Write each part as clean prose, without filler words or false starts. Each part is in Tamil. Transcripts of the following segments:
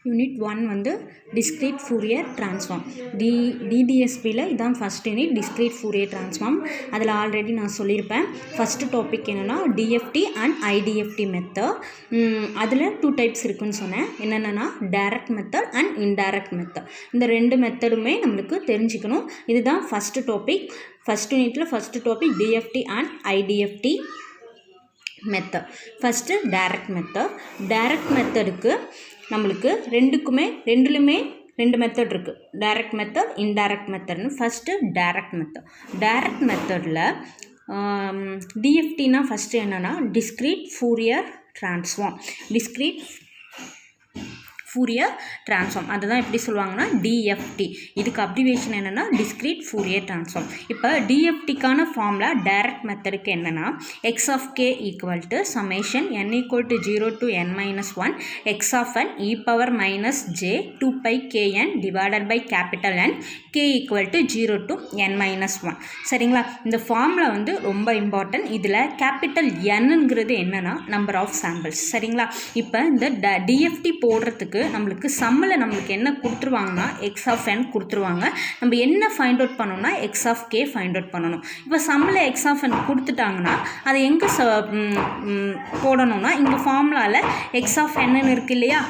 யூனிட் 1 வந்து டிஸ்க்ரீட் ஃபோரியர் ட்ரான்ஸ்ஃபார்ம். டிடிஎஸ்பியில் இதான் first unit, discrete Fourier transform. அதில் ஆல்ரெடி நான் சொல்லியிருப்பேன். ஃபஸ்ட்டு டாபிக் என்னென்னா டிஎஃப்டி அண்ட் ஐடிஎஃப்டி மெத்தட். அதில் 2 டைப்ஸ் இருக்குதுன்னு சொன்னேன். என்னென்னா direct method and indirect method. இந்த 2 மெத்தடுமே நம்மளுக்கு தெரிஞ்சுக்கணும். இதுதான் ஃபஸ்ட்டு டாபிக். ஃபஸ்ட் யூனிட்டில் first topic DFT and IDFT method. First direct method. Direct மெத்தடுக்கு நம்மளுக்கு ரெண்டுலையுமே 2 மெத்தட் இருக்குது. டைரக்ட் மெத்தட், இன்டைரக்ட் மெத்தட்னு. First direct method. டைரக்ட் மெத்தடில் டிஎஃப்டினா ஃபஸ்ட்டு என்னென்னா discrete Fourier transform. Discrete Fourier transform அதுதான் எப்படி சொல்லுவாங்கன்னா டிஎஃப்டி. இதுக்கு அப்ரிவேஷன் என்னென்னா டிஸ்க்ரீட் ஃபோரியர் ட்ரான்ஸ்ஃபார்ம். இப்போ டிஎஃப்டிக்கான ஃபார்முலா டைரக்ட் மெத்தடுக்கு என்னென்னா x of K equal to summation n equal to 0 to n-1 X of n e power minus J 2 pi kn divided by capital N k equal to 0 to n-1. சரிங்களா? இந்த ஃபார்முலா வந்து ரொம்ப இம்பார்ட்டன்ட். இதில் கேபிட்டல் என்னங்கிறது என்னென்னா நம்பர் ஆஃப் சாம்பிள்ஸ். சரிங்களா? இப்போ இந்த டிஎஃப்டி போடுறதுக்கு நம்மளுக்கு சம்மில் நம்மளுக்கு என்ன கொடுத்துருவாங்கன்னா எக்ஸ் ஆஃப் என் கொடுத்துருவாங்க. நம்ம என்ன ஃபைண்ட் அவுட் பண்ணணும்னா x of k find out பண்ணணும். இப்போ சம்மில் எக்ஸ் ஆஃப் என் கொடுத்துட்டாங்கன்னா அதை எங்கே போடணும்னா இங்கே ஃபார்முலாவில் எக்ஸ் ஆஃப் என்னன்னு இருக்கு இல்லையா,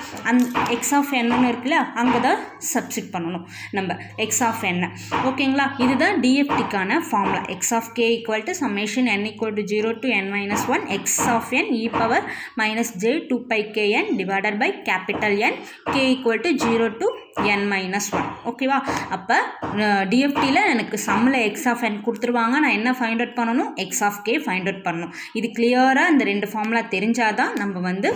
எக்ஸ் ஆஃப் என்னன்னு இருக்குல்ல, அங்கே தான் சப்ஸ்டிட் பண்ணணும் நம்ம எக்ஸ் ஆஃப் என்ன. ஓகேங்களா? இதுதான் டிஎஃப்டிக்கான formula. X of K equal to summation n equal to 0 to n-1 X of n e power minus J 2 pi kn divided by capital N k equal to 0 to n-1. ஓகேவா? அப்போ டிஎஃப்டியில் எனக்கு சம்மில் எக்ஸ் ஆஃப் என் கொடுத்துருவாங்க. நான் என்ன ஃபைண்ட் அவுட் பண்ணணும்? X of k find out பண்ணணும். இது கிளியராக இந்த 2 ஃபார்முலா தெரிஞ்சாதான் நம்ம வந்து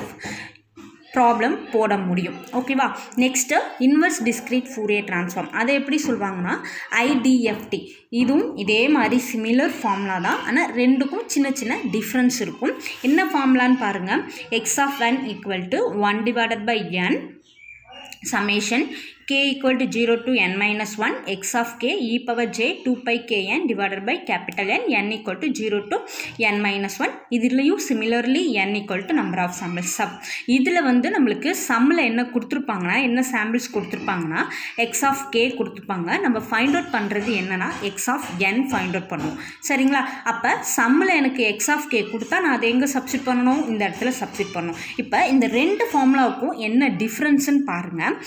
ப்ராப்ளம் போட முடியும். ஓகேவா? Next inverse discrete Fourier transform. அதை எப்படி சொல்லுவாங்கன்னா ஐடிஎஃப்டி. இதுவும் இதே மாதிரி சிமிலர் ஃபார்முலா தான், ஆனால் ரெண்டுக்கும் சின்ன சின்ன டிஃப்ரென்ஸ் இருக்கும். என்ன ஃபார்முலான்னு பாருங்கள். X of n equal to 1 divided by n summation k equal to 0 to n-1 x of k e power j 2 pi kn divided by capital N equal to 0 to n-1. இதுலையும் similarly n equal to number of samples sub. இதில் வந்து நம்மளுக்கு சம்மில் என்ன கொடுத்துருப்பாங்கன்னா என்ன சாம்பிள்ஸ் கொடுத்துருப்பாங்கன்னா x of k கொடுத்துருப்பாங்க. நம்ம ஃபைண்ட் அவுட் பண்ணுறது என்னன்னா x of n find out பண்ணுவோம். சரிங்களா? அப்போ சம்மில் எனக்கு x of k கொடுத்தா நான் அதை எங்கே சப்ஸ்டிட் பண்ணணும்? இந்த இடத்துல சப்ஸ்டிட் பண்ணணும். இப்போ இந்த 2 ஃபார்முலாவுக்கும் என்ன டிஃப்ரென்ஸ்ன்னு பாருங்கள்.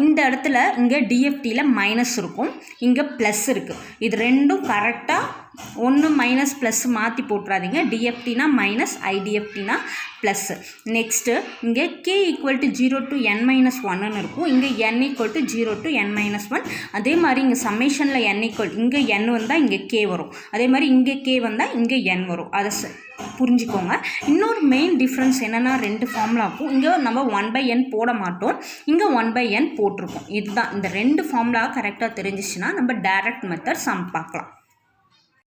இந்த இடத்துல இங்கே டிஎஃப்டியில் மைனஸ் இருக்கும், இங்கே ப்ளஸ் இருக்குது. இது ரெண்டும் கரெக்டாக ஒன்று மைனஸ் ப்ளஸ் மாற்றி போட்டுறாதீங்க. டிஎஃப்டினா மைனஸ், ஐடிஎஃப்டினா ப்ளஸ்ஸு. நெக்ஸ்ட்டு இங்கே K equal to 0 to n-1 இருக்கும், இங்கே n equal to 0 to n-1. அதே மாதிரி இங்கே சம்மேஷனில் n ஈக்குவல் இங்கே n வந்தால் இங்கே கே வரும், அதே மாதிரி இங்கே கே வந்தால் இங்கே n வரும். அதை புரிஞ்சுக்கோங்க. இன்னொரு மெயின் டிஃப்ரென்ஸ் என்னென்னா 2 ஃபார்முலாவுக்கும் இங்கே நம்ம 1/n போட மாட்டோம், இங்கே 1/n போட்டிருக்கோம். இதுதான் இந்த 2 ஃபார்முலா கரெக்டாக தெரிஞ்சிச்சுன்னா நம்ம டைரக்ட் மெத்தட் சம் பார்க்கலாம்.